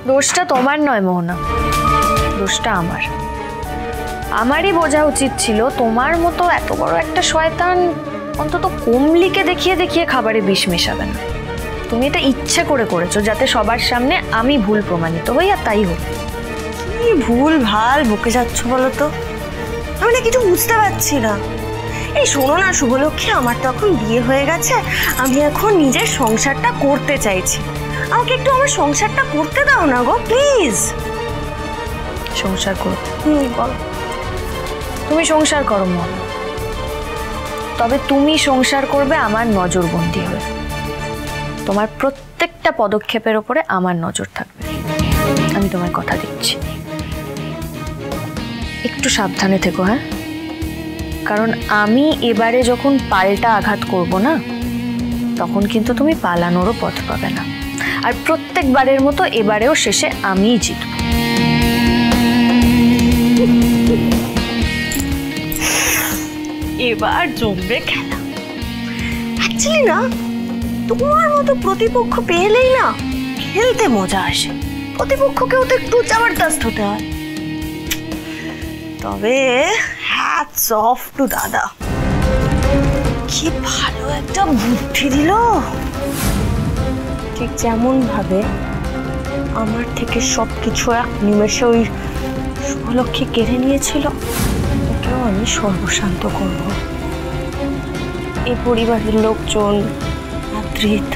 দোষটা তোমার নয় মোহনা, দোষটা আমার। আমারই বোঝা উচিত ছিল তোমার মতো এত বড় একটা শয়তান অন্তত কমলিকে দেখিয়ে দেখিয়ে খাবারে বিষ মেশাবে না। তুমি এটা ইচ্ছে করে করেছো যাতে সবার সামনে আমি ভুল প্রমাণিত হই, আর তাই হোক। কি ভুল ভাল বকে যাচ্ছ বলো তো? আমি না কিছু বুঝতে পারছি না। এই শোনো না শুভলক্ষ্মী, আমার তো এখন বিয়ে হয়ে গেছে, আমি এখন নিজের সংসারটা করতে চাইছি। আমাকে একটু আমার সংসারটা করতে দাও না গো, প্লিজ। সংসার করো? বলো। তুমি সংসার করো মন, তবে তুমি সংসার করবে আমার নজরবন্দি হয়ে। তোমার প্রত্যেকটা পদক্ষেপের ওপরে আমার নজর থাকবে, আমি তোমায় কথা দিচ্ছি। একটু সাবধানে থেকো, হ্যাঁ? কারণ আমি এবারে যখন পাল্টা আঘাত করব না, তখন কিন্তু তুমি পালানোরও পথ পাবে না। আর প্রত্যেকবারের মতো এবারেও শেষে আমিই জিতব। এবার জমবে খেলা। অ্যাকচুয়ালি না, তোমার মতো প্রতিপক্ষ পেলেই না খেলতে মজা আসে। প্রতিপক্ষকেও তো একটু জবরদস্ত হতে হয়। তবে হ্যাটস অফ টু দাদা, কি ভালো একটা বুদ্ধি দিল। ঠিক যেমন ভাবে আমার থেকে সবকিছু এক নিমেষে ওই শুভলক্ষ্মী কেড়ে নিয়েছিল, ওকেও আমি সর্বশান্ত করব। এই পরিবারের লোকজন আদ্রিত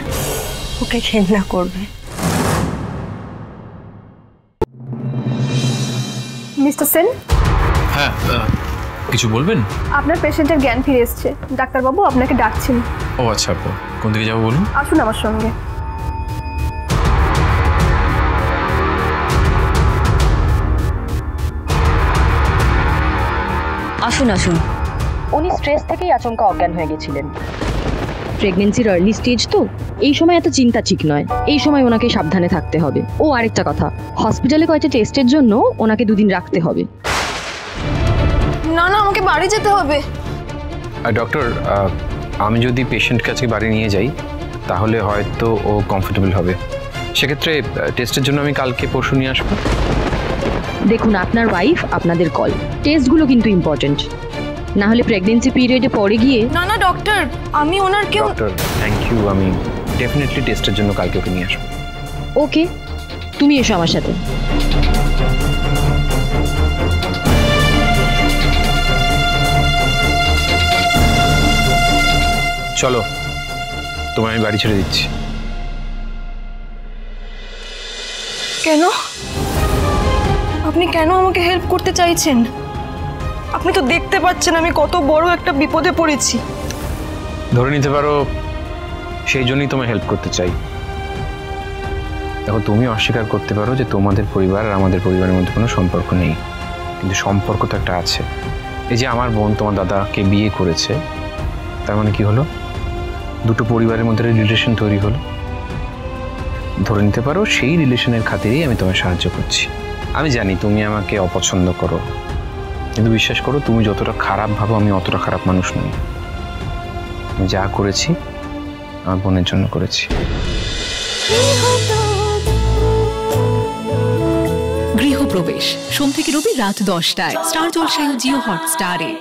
ওকে ঘেন্না করবে। মিস্টার সেন। হ্যাঁ, কিছু বলবেন? আপনার পেশেন্টের জ্ঞান ফিরে এসেছে, ডাক্তারবাবু আপনাকে ডাকছেন। ও আচ্ছা, কোন দিকে যাবো বলুন? আসুন আমার সঙ্গে। আসুন আসুন। উনি স্ট্রেস থেকেই আচমকা অজ্ঞান হয়ে গেছিলেন। প্রেগন্যান্সির আর্লি স্টেজ তো, এই সময় এত চিন্তা ঠিক নয়। এই সময় ওনাকে সাবধানে থাকতে হবে। ও আরেকটা কথা, হসপিটালে কয়েকটা টেস্টের জন্য ওনাকে 2 দিন রাখতে হবে। না না, আমাকে বাড়ি যেতে হবে। ডক্টর, আমি যদি পেশেন্টকে আজকে বাড়ি নিয়ে যাই তাহলে হয়তো ও কমফোর্টেবল হবে। সেক্ষেত্রে টেস্টের জন্য আমি কালকে পরশু নিয়ে আসবো। দেখুন, আপনার ওয়াইফ আপনাদের কল, টেস্টগুলো কিন্তু ইম্পর্টেন্ট, না হলে প্রেগন্যান্সি পিরিয়ডে পরে গিয়ে। না না ডক্টর, আমি ওনার কেউ। ডক্টর থ্যাংক ইউ, আমি ডেফিনেটলি টেস্টের জন্য কালকে ওকে নিয়ে আসবো। ওকে, তুমি এসো আমার সাথে। চলো, তোমায় আমি বাড়ি ছেড়ে দিচ্ছি। কেন? আপনি কেন আমাকে হেল্প করতে চাইছেন? আপনি তো দেখতে পাচ্ছেন আমি কত বড় একটা বিপদে পড়েছি। ধরে নিতে পারো সেই জন্যই তোমায় হেল্প করতে চাই। দেখো, তুমি অস্বীকার করতে পারো যে তোমাদের পরিবার আর আমাদের পরিবারের মধ্যে কোনো সম্পর্ক নেই, কিন্তু সম্পর্ক তো একটা আছে। এই যে আমার বোন তোমার দাদাকে বিয়ে করেছে, তার মানে কি হলো? দুটো পরিবারের মধ্যে রিলেশন তৈরি হলো। ধরে নিতে পারো সেই রিলেশনের খাতিরেই আমি তোমায় সাহায্য করছি। আমি জানি তুমি আমাকে অপছন্দ করো, কিন্তু বিশ্বাস করো, তুমি যতটা খারাপ ভাবো আমি অতটা খারাপ মানুষ নই। আমি যা করেছি আমার বোনের জন্য করেছি। গৃহপ্রবেশ সোম থেকে রবি রাত 10টায় স্টার জলসায় ও জিও হটস্টারে।